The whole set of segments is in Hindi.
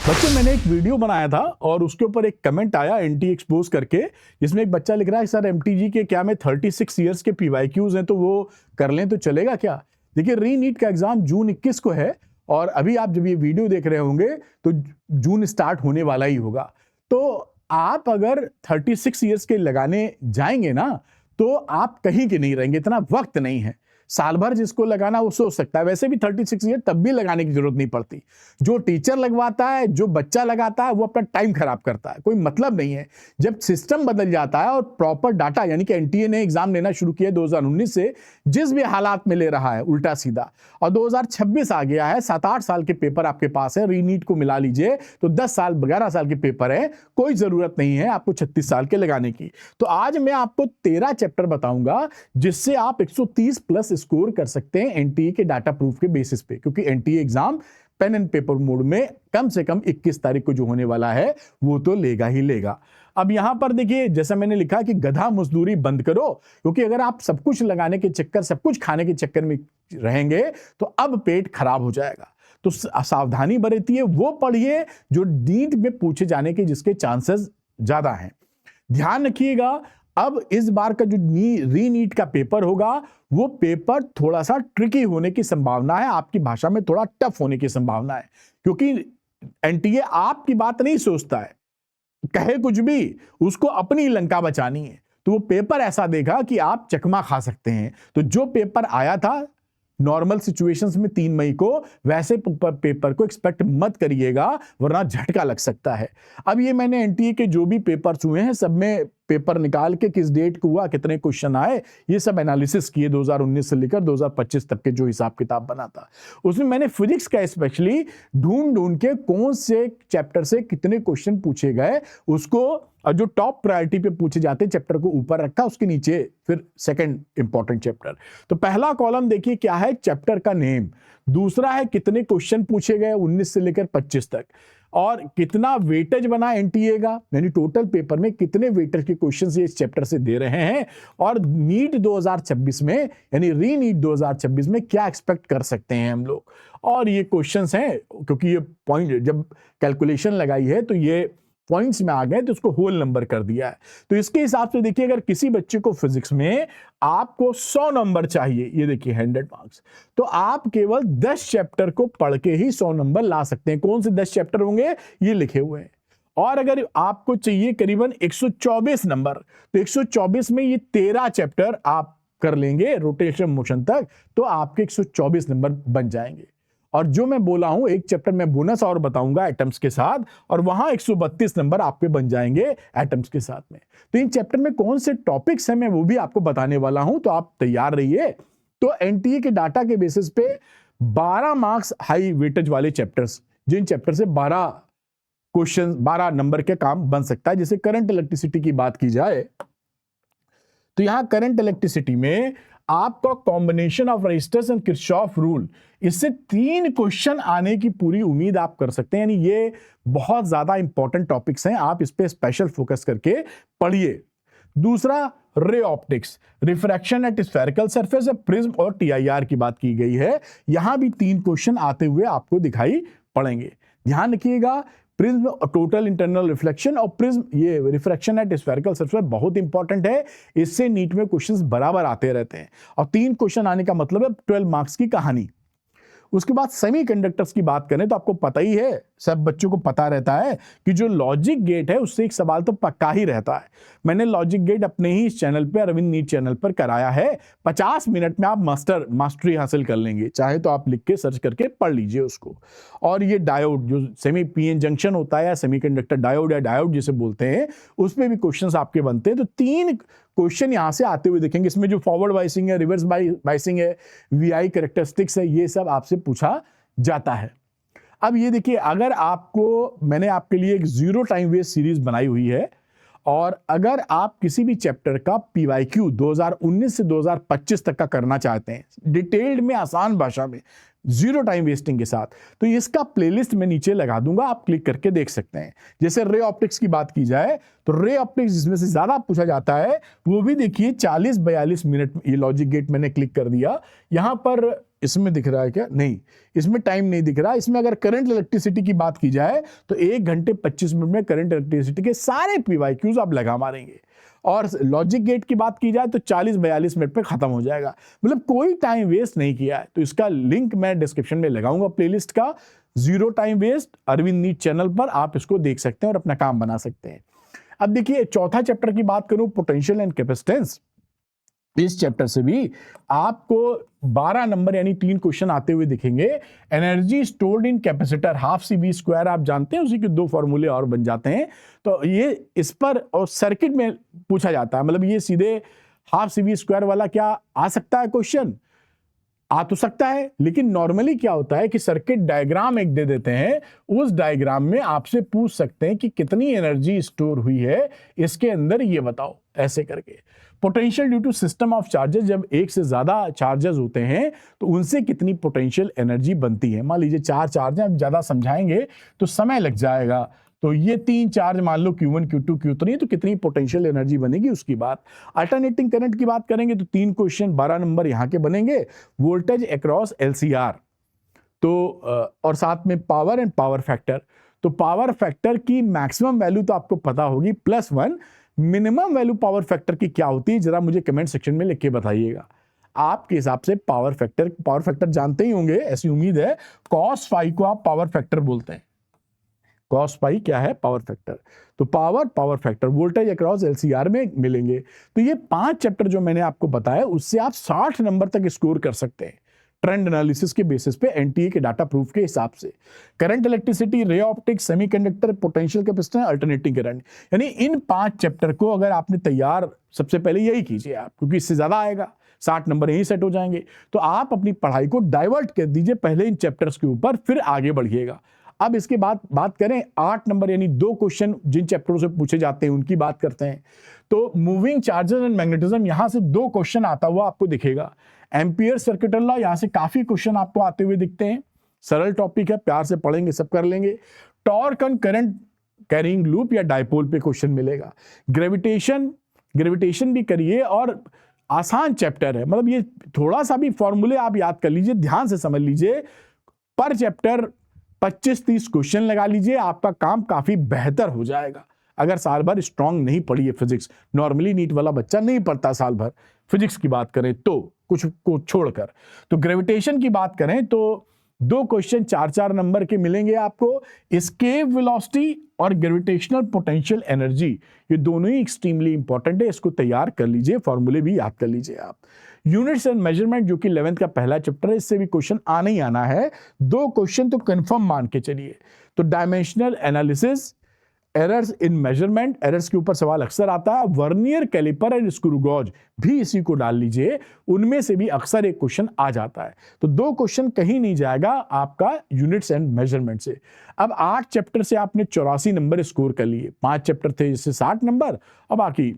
बच्चों, मैंने एक वीडियो बनाया था और उसके ऊपर एक कमेंट आया एनटी एक्सपोज करके, जिसमें एक बच्चा लिख रहा है सर एमटीजी के क्या में 36 इयर्स के पीवाईक्यूज हैं तो वो कर लें तो चलेगा क्या। देखिए, री नीट का एग्जाम जून 21 को है और अभी आप जब ये वीडियो देख रहे होंगे तो जून स्टार्ट होने वाला ही होगा। तो आप अगर 36 इयर्स के लगाने जाएंगे ना तो आप कहीं के नहीं रहेंगे, इतना वक्त नहीं है। साल भर जिसको लगाना वो सोच सकता है, वैसे भी 36 ईयर तब भी लगाने की जरूरत नहीं पड़ती। जो टीचर लगवाता है, जो बच्चा लगाता है, वो अपना टाइम खराब करता है, कोई मतलब नहीं है। जब सिस्टम बदल जाता है और प्रॉपर डाटा, यानी कि एनटीए ने एग्जाम लेना शुरू किया 2019 से, जिस भी हालात में ले रहा है उल्टा सीधा, और 2026 आ गया है, 7-8 साल के पेपर आपके पास है, रीनीट को मिला लीजिए तो 10 साल 11 साल के पेपर है, कोई जरूरत नहीं है आपको 36 साल के लगाने की। तो आज मैं आपको 13 चैप्टर बताऊंगा जिससे आप 130 प्लस स्कोर कर सकते हैं एनटीए के डाटा प्रूफ के बेसिस पे, क्योंकि NTA exam pen and paper mode में कम से कम 21 तारीख को जो होने वाला है वो तो लेगा ही लेगा। अब यहां पर देखिए, जैसा मैंने लिखा कि गधा मजदूरी बंद करो, क्योंकि अगर आप सब कुछ लगाने के चक्कर, सब कुछ खाने के चक्कर में रहेंगे तो अब पेट खराब हो जाएगा। तो सावधानी बरतिए, वो पढ़िए जो नीट में पूछे जाने के जिसके चांसेस ज्यादा हैं। ध्यान रखिएगा, अब इस बार का जो री नीट का पेपर होगा वो पेपर थोड़ा सा ट्रिकी होने की संभावना है, आपकी भाषा में थोड़ा टफ होने की संभावना है, क्योंकि एनटीए आपकी बात नहीं सोचता है, कहे कुछ भी, उसको अपनी लंका बचानी है। तो वो पेपर ऐसा देगा कि आप चकमा खा सकते हैं। तो जो पेपर आया था नॉर्मल सिचुएशंस में 3 मई को, वैसे पेपर को एक्सपेक्ट मत करिएगा, वरना झटका लग सकता है। अब ये मैंने एनटीए के जो भी पेपर्स हुए हैं सब में पेपर निकाल के किस डेट को हुआ, कितने क्वेश्चन आए, ये सब एनालिसिस किए 2019 से लेकर 2025 तक के जो हिसाब किताब बना था। उसमें मैंने फिजिक्स का स्पेशली ढूंढ के कौन से चैप्टर से कितने क्वेश्चन पूछे गए उसको, और जो टॉप प्रायोरिटी पे पूछे जाते चैप्टर को ऊपर रखा, उसके नीचे फिर सेकंड इंपॉर्टेंट चैप्टर। तो पहला कॉलम देखिए क्या है, चैप्टर का नेम। दूसरा है कितने क्वेश्चन पूछे गए 19 से लेकर 25 तक, और कितना वेटेज बना एनटीए का, यानी टोटल पेपर में कितने वेटेज के क्वेश्चन इस चैप्टर से दे रहे हैं, और नीट 2026 में यानी री नीट 2026 में क्या एक्सपेक्ट कर सकते हैं हम लोग। और ये क्वेश्चंस हैं, क्योंकि ये पॉइंट जब कैलकुलेशन लगाई है तो ये पॉइंट्स में आ गए तो उसको होल नंबर कर दिया है। तो इसके हिसाब से देखिए, अगर किसी बच्चे को फिजिक्स में आपको 100 नंबर चाहिए, ये देखिए 100 मार्क्स, तो आप केवल 10 चैप्टर को पढ़ के ही 100 नंबर ला सकते हैं। कौन से 10 चैप्टर होंगे ये लिखे हुए हैं। और अगर आपको चाहिए करीबन 124 नंबर, तो 124 में ये 13 चैप्टर आप कर लेंगे रोटेशन मोशन तक, तो आपके 124 नंबर बन जाएंगे। और जो मैं बोला हूं, एक चैप्टर में बोनस और बताऊंगा एटम्स के साथ, और वहां 132 नंबर आपके बन जाएंगे एटम्स के साथ में। तो इन चैप्टर में कौन से टॉपिक्स हैं मैं वो भी आपको बताने वाला हूं, तो आप तैयार रहिए। तो एनटीए के डाटा के बेसिस पे 12 मार्क्स हाई वेटेज वाले चैप्टर्स, जिन चैप्टर से 12 क्वेश्चन 12 नंबर के काम बन सकता है। जैसे करंट इलेक्ट्रिसिटी की बात की जाए तो यहां करंट इलेक्ट्रिसिटी में आपका combination of resistors and Kirchhoff rule, इससे 3 क्वेश्चन आने की पूरी उम्मीद आप कर सकते हैं। यानी ये बहुत ज्यादा इंपॉर्टेंट टॉपिक्स हैं, आप इस पे स्पेशल फोकस करके पढ़िए। दूसरा, ray optics, refraction at spherical surface, prism और टीआईआर की बात की गई है। यहां भी 3 क्वेश्चन आते हुए आपको दिखाई पड़ेंगे। ध्यान रखिएगा, प्रिज्म टोटल इंटरनल रिफ्लेक्शन और प्रिज्म ये रिफ्रैक्शन एट स्फेरिकल सरफेस बहुत इंपॉर्टेंट है। इससे नीट में क्वेश्चंस बराबर आते रहते हैं, और 3 क्वेश्चन आने का मतलब है 12 मार्क्स की कहानी। उसके बाद सेमीकंडक्टर्स की बात करें तो आपको पता ही है, सब बच्चों को पता रहता है कि जो लॉजिक गेट है उससे एक सवाल तो पक्का ही रहता है। मैंने लॉजिक गेट अपने ही इस चैनल पे, अरविंद नीट चैनल पर कराया है। 50 मिनट में आप मास्टरी हासिल कर लेंगे, चाहे तो आप लिख के सर्च करके पढ़ लीजिए उसको। और ये डायोड, जो सेमी पीएन जंक्शन होता है या सेमीकंडक्टर डायोड या डायोड जिसे बोलते हैं, उस पर भी क्वेश्चंस आपके बनते हैं। तो 3 क्वेश्चन यहां से आते हुए दिखेंगे। इसमें जो फॉरवर्ड बाइसिंग है, रिवर्स बाइसिंग है, वीआई कैरेक्टरिस्टिक्स है, ये सब आपसे पूछा जाता है। अब ये देखिए, अगर आपको, मैंने आपके लिए एक 0 टाइम वेस्ट सीरीज बनाई हुई है, और अगर आप किसी भी चैप्टर का पीवाईक्यू 2019 से 2025 तक का करना चाहते हैं डिटेल्ड में, आसान भाषा में, 0 टाइम वेस्टिंग के साथ, तो इसका प्लेलिस्ट मैं नीचे लगा दूंगा, आप क्लिक करके देख सकते हैं। जैसे रे ऑप्टिक्स की बात की जाए तो रे ऑप्टिक्स जिसमें से ज्यादा पूछा जाता है वो भी देखिए 40-42 मिनट। ये लॉजिक गेट मैंने क्लिक कर दिया, यहां पर इसमें दिख रहा है क्या? नहीं, इसमें टाइम नहीं दिख रहा। इसमें अगर करंट इलेक्ट्रिसिटी की बात की जाए तो 1 घंटे 25 मिनट में करंट इलेक्ट्रिसिटी के सारे पीवाईक्यूज आप लगा मारेंगे, और लॉजिक गेट की बात की जाए तो 40-42 मिनट पे खत्म हो जाएगा। मतलब कोई टाइम वेस्ट नहीं किया है। तो इसका लिंक मैं डिस्क्रिप्शन में लगाऊंगा प्लेलिस्ट का, zero time waste, Arvind NEET channel पर आप इसको देख सकते हैं और अपना काम बना सकते हैं। अब देखिए चौथा चैप्टर की बात करूं, पोटेंशियल एंड कैपेसिटेंस। इस चैप्टर से भी आपको 12 नंबर यानी 3 क्वेश्चन आते हुए दिखेंगे। Energy stored in capacitor half C V square, आप जानते हैं उसी के 2 फॉर्मूले और बन जाते हैं। तो ये इस पर और सर्किट में पूछा जाता है, मतलब ये सीधे हाफ सी वी स्क्वायर वाला क्या आ सकता है क्वेश्चन? आ तो सकता है, लेकिन नॉर्मली क्या होता है कि सर्किट डायग्राम एक दे देते हैं, उस डायग्राम में आपसे पूछ सकते हैं कि कितनी एनर्जी स्टोर हुई है इसके अंदर, ये बताओ, ऐसे करके। Potential due to system of charges, जब एक से ज्यादा चार्जेस होते हैं तो उनसे कितनी पोटेंशियल एनर्जी बनती है। मान लीजिए 4 चार्ज हैं, अब ज्यादा समझाएंगे तो समय लग जाएगा। तो ये 3 चार्ज मान लो Q1 Q2 Q3, तो कितनी पोटेंशियल एनर्जी बनेगी उसकी बात। अल्टरनेटिंग करंट की बात करेंगे तो 3 क्वेश्चन 12 नंबर यहां के बनेंगे। वोल्टेज अक्रॉस LCR, तो और साथ में पावर एंड पावर फैक्टर। तो पावर फैक्टर की मैक्सिमम वैल्यू तो आपको पता होगी +1, मिनिमम वैल्यू पावर फैक्टर की क्या होती है जरा मुझे कमेंट सेक्शन में लिख के बताइएगा। आपके हिसाब से पावर फैक्टर जानते ही होंगे, ऐसी उम्मीद है। cos फाई को आप पावर फैक्टर बोलते हैं। cos पाई क्या है? Power factor. तो power factor voltage across LCR में मिलेंगे। तो ये 5 चैप्टर जो मैंने आपको बताया उससे आप 60 नंबर तक स्कोर कर सकते हैं ट्रेंड एनालिसिस के बेसिस पे, एनटीए के डाटा प्रूफ के हिसाब से। Current electricity, ray optics, semiconductor, potential capacitance, alternating current, यानी इन 5 चैप्टर को अगर आपने तैयार, सबसे पहले यही कीजिए आप, क्योंकि इससे ज्यादा आएगा, 60 नंबर यही सेट हो जाएंगे। तो आप अपनी पढ़ाई को डाइवर्ट कर दीजिए पहले इन चैप्टर्स के ऊपर, फिर आगे बढ़िएगा। अब इसके बाद बात करें 8 नंबर यानी 2 क्वेश्चन जिन चैप्टरों से पूछे जाते हैं उनकी बात करते हैं। तो मूविंग चार्जेस एंड मैग्नेटिज्म, यहां से 2 क्वेश्चन आता हुआ आपको दिखेगा। एम्पियर सर्किटल लॉ, यहां से काफी क्वेश्चन आपको आते हुए दिखते हैं। सरल टॉपिक है, प्यार से पढ़ेंगे सब कर लेंगे। Torque and current carrying loop या डायपोल पे क्वेश्चन मिलेगा। ग्रेविटेशन भी करिए, और आसान चैप्टर है, मतलब ये थोड़ा सा भी फॉर्मूले आप याद कर लीजिए, ध्यान से समझ लीजिए। पर चैप्टर 25-30 क्वेश्चन लगा लीजिए, आपका काम काफी बेहतर हो जाएगा। अगर साल भर स्ट्रांग नहीं पढ़ी है फिजिक्स, नॉर्मली नीट वाला बच्चा नहीं पढ़ता साल भर फिजिक्स की बात करें तो, कुछ को छोड़कर। तो ग्रेविटेशन की बात करें तो 2 क्वेश्चन 4-4 नंबर के मिलेंगे आपको। एस्केप वेलोसिटी और ग्रेविटेशनल पोटेंशियल एनर्जी, ये दोनों ही एक्सट्रीमली इंपॉर्टेंट है, इसको तैयार कर लीजिए, फॉर्मूले भी याद कर लीजिए आप। यूनिट्स एंड मेजरमेंट जो कि 11th का पहला चैप्टर है, इससे भी क्वेश्चन आना ही आना है। 2 क्वेश्चन तो कंफर्म मान के चलिए। तो dimensional analysis, errors in measurement, errors के ऊपर सवाल अक्सर आता है। Vernier caliper and screw gauge भी इसी को डाल लीजिए, उनमें से भी अक्सर एक क्वेश्चन आ जाता है। तो 2 क्वेश्चन कहीं नहीं जाएगा आपका यूनिट्स एंड मेजरमेंट से। अब 8 चैप्टर से आपने 84 नंबर स्कोर कर लिए। 5 चैप्टर थे जिससे 60 नंबर, और बाकी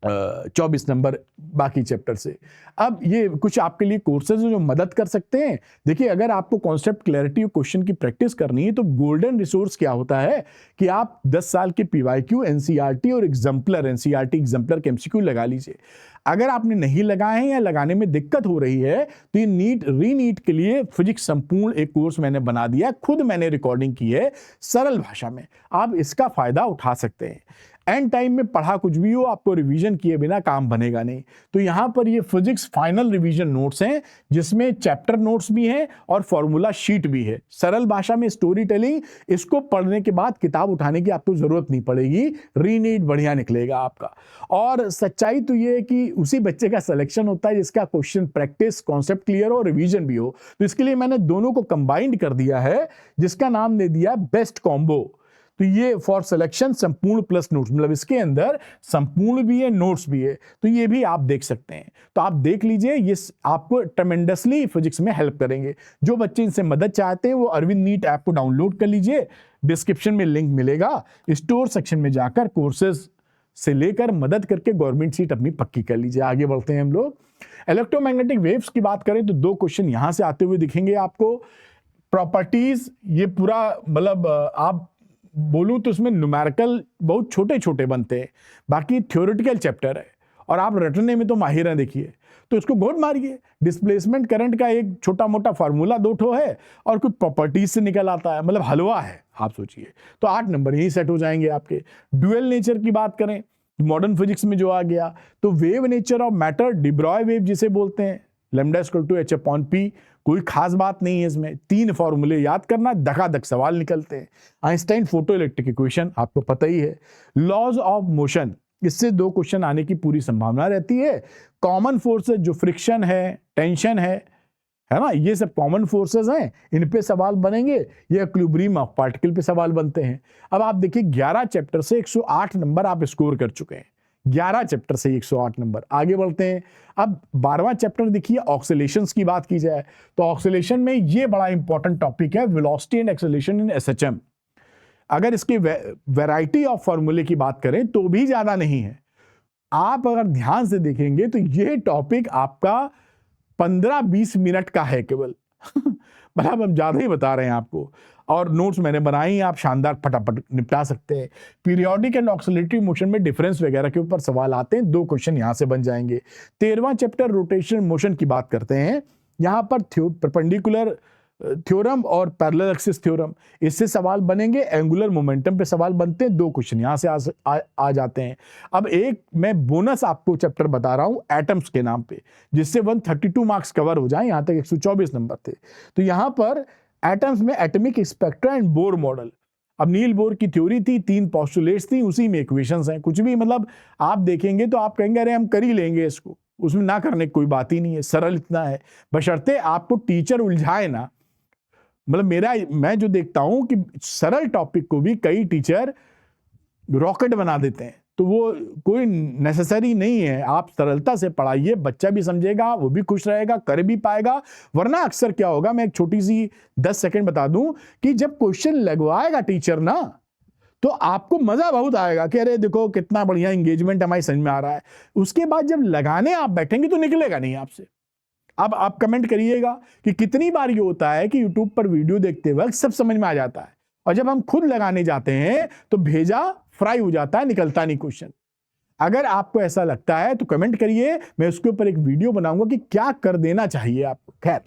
24 नंबर बाकी चैप्टर से। अब ये कुछ आपके लिए कोर्सेज जो मदद कर सकते हैं। देखिए, अगर आपको कॉन्सेप्ट क्लैरिटी और क्वेश्चन की प्रैक्टिस करनी है तो गोल्डन रिसोर्स क्या होता है कि आप 10 साल के पीवाईक्यू, एनसीईआरटी और एग्जाम्पलर, एनसीईआरटी एग्जाम्पलर के एमसीक्यू लगा लीजिए। अगर आपने नहीं लगाए हैं या लगाने में दिक्कत हो रही है तो ये रीनीट के लिए फिजिक्स संपूर्ण एक कोर्स मैंने बना दिया, खुद मैंने रिकॉर्डिंग की है सरल भाषा में, आप इसका फायदा उठा सकते हैं। एंड टाइम में पढ़ा कुछ भी हो, आपको रिवीजन किए बिना काम बनेगा नहीं। तो यहां पर ये फिजिक्स फाइनल रिवीजन नोट्स हैं, जिसमें चैप्टर नोट्स भी हैं और फॉर्मूला शीट भी है, सरल भाषा में स्टोरी टेलिंग। इसको पढ़ने के बाद किताब उठाने की आपको जरूरत नहीं पड़ेगी, रीनीट बढ़िया निकलेगा आपका। और सच्चाई तो ये है कि उसी बच्चे का सिलेक्शन होता है जिसका क्वेश्चन प्रैक्टिस, कॉन्सेप्ट क्लियर हो, रिवीजन भी हो। तो इसके लिए मैंने दोनों को कंबाइंड कर दिया है, जिसका नाम दे दिया बेस्ट कॉम्बो। तो ये फॉर सिलेक्शन संपूर्ण प्लस नोट्स, मतलब इसके अंदर संपूर्ण भी है, नोट्स भी है, तो ये भी आप देख सकते हैं। तो आप देख लीजिए, ये आपको ट्रेमेंडसली फिजिक्स में हेल्प करेंगे। जो बच्चे इनसे मदद चाहते हैं वो अरविंद नीट ऐप को डाउनलोड कर लीजिए, डिस्क्रिप्शन में लिंक मिलेगा। स्टोर सेक्शन में जाकर कोर्सेज से लेकर मदद करके गवर्नमेंट सीट अपनी पक्की कर लीजिए। आगे बढ़ते हैं हम लोग। इलेक्ट्रोमैग्नेटिक वेव्स की बात करें तो 2 क्वेश्चन यहां से आते हुए दिखेंगे आपको। प्रॉपर्टीज, ये पूरा मतलब आप बोलूं तो इसमें न्यूमेरिकल बहुत छोटे छोटे बनते हैं, बाकी थ्योरेटिकल चैप्टर है। और आप रटने में तो माहिर हैं, देखिए, तो इसको घोट मारिए। डिस्प्लेसमेंट करंट का एक छोटा मोटा फार्मूला 2 ठो है और कुछ प्रॉपर्टीज से निकल आता है, मतलब हलवा है, आप सोचिए। तो 8 नंबर यही सेट हो जाएंगे आपके। ड्यूअल नेचर की बात करें, मॉडर्न फिजिक्स में जो आ गया, तो wave nature of matter, de Broglie wave जिसे बोलते हैं, लैम्डा इक्वल टू h/p, कोई खास बात नहीं है इसमें। 3 फॉर्मूले याद करना, धकाधक सवाल निकलते हैं। आइंस्टाइन फोटो इलेक्ट्रिक इक्वेशन आपको पता ही है। लॉज ऑफ मोशन, इससे 2 क्वेश्चन आने की पूरी संभावना रहती है। कॉमन फोर्सेस, जो फ्रिक्शन है, टेंशन है ना, ये सब कॉमन फोर्सेस हैं, इन पे सवाल बनेंगे। ये इक्विलिब्रियम ऑफ पार्टिकल पे सवाल बनते हैं। अब आप देखिए 11 चैप्टर से 108 नंबर आप स्कोर कर चुके हैं। 11 चैप्टर से 108 नंबर। आगे बढ़ते हैं। अब 12वां चैप्टर देखिए, ऑक्सीलेशंस की बात की जाए तो ऑक्सीलेशन में ये बड़ा इंपॉर्टेंट टॉपिक है, velocity and acceleration in SHM. अगर इसकी वैरायटी ऑफ फॉर्मूले की बात करें तो भी ज्यादा नहीं है। आप अगर ध्यान से देखेंगे तो ये टॉपिक आपका 15-20 मिनट का है केवल। मतलब हम ज्यादा ही बता रहे हैं आपको, और नोट्स मैंने बनाई, आप शानदार फटाफट निपटा सकते हैं। पीरियोडिक एंड ऑक्सीलरेटरी मोशन में डिफरेंस वगैरह के ऊपर सवाल आते हैं, 2 क्वेश्चन यहां से बन जाएंगे। 13वां चैप्टर रोटेशन मोशन की बात करते हैं। यहां पर परपेंडिकुलर थ्योरम और पैरेलल एक्सिस थ्योरम, इससे सवाल बनेंगे। एंगुलर मोमेंटम पे सवाल बनते हैं, 2 क्वेश्चन यहां से आ जाते हैं। अब एक मैं बोनस आपको चैप्टर बता रहा हूं एटम्स के नाम पे, जिससे 132 मार्क्स कवर हो जाए। यहां तक 124 नंबर थे। तो यहां पर एटम्स में atomic spectra and Bohr model. अब नील बोर की थ्योरी थी, 3 पोस्टुलेट्स थी, उसी में इक्वेशंस हैं। कुछ भी मतलब आप देखेंगे तो आप कहेंगे अरे हम कर ही लेंगे इसको, उसमें ना करने की कोई बात ही नहीं है, सरल इतना है। बशर्ते आपको टीचर उलझाए ना। मतलब मैं जो देखता हूं कि सरल टॉपिक को भी कई टीचर रॉकेट बना देते हैं, तो वो कोई नेसेसरी नहीं है। आप सरलता से पढ़ाइए, बच्चा भी समझेगा, वो भी खुश रहेगा, कर भी पाएगा। वरना अक्सर क्या होगा, मैं एक छोटी सी 10 सेकंड बता दूं कि जब क्वेश्चन लगवाएगा टीचर ना, तो आपको मजा बहुत आएगा कि अरे देखो कितना बढ़िया एंगेजमेंट हमारी समझ में आ रहा है। उसके बाद जब लगाने आप बैठेंगे तो निकलेगा नहीं आपसे। अब आप कमेंट करिएगा कि कितनी बार ये होता है कि YouTube पर वीडियो देखते वक्त सब समझ में आ जाता है, और जब हम खुद लगाने जाते हैं तो भेजा फ्राई हो जाता है, निकलता नहीं क्वेश्चन। अगर आपको ऐसा लगता है तो कमेंट करिए, मैं उसके ऊपर एक वीडियो बनाऊंगा कि क्या कर देना चाहिए आपको। खैर,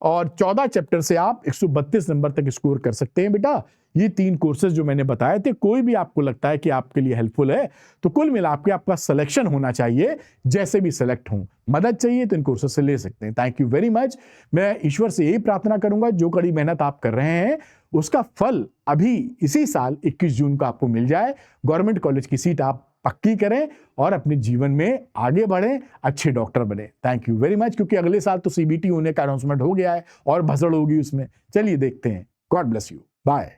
और 14 चैप्टर से आप 132 नंबर तक स्कोर कर सकते हैं बेटा। ये 3 कोर्सेज जो मैंने बताए थे, कोई भी आपको लगता है कि आपके लिए हेल्पफुल है तो कुल मिला के आपका सिलेक्शन होना चाहिए। जैसे भी सिलेक्ट हों, मदद चाहिए तो इन कोर्सेज से ले सकते हैं। Thank you very much. मैं ईश्वर से यही प्रार्थना करूंगा, जो कड़ी मेहनत आप कर रहे हैं उसका फल अभी इसी साल 21 जून को आपको मिल जाए। गवर्नमेंट कॉलेज की सीट आप पक्की करें और अपने जीवन में आगे बढ़ें, अच्छे डॉक्टर बने। Thank you very much. क्योंकि अगले साल तो CBT होने का अनाउंसमेंट हो गया है और भसड़ होगी उसमें। चलिए देखते हैं। God bless you. बाय।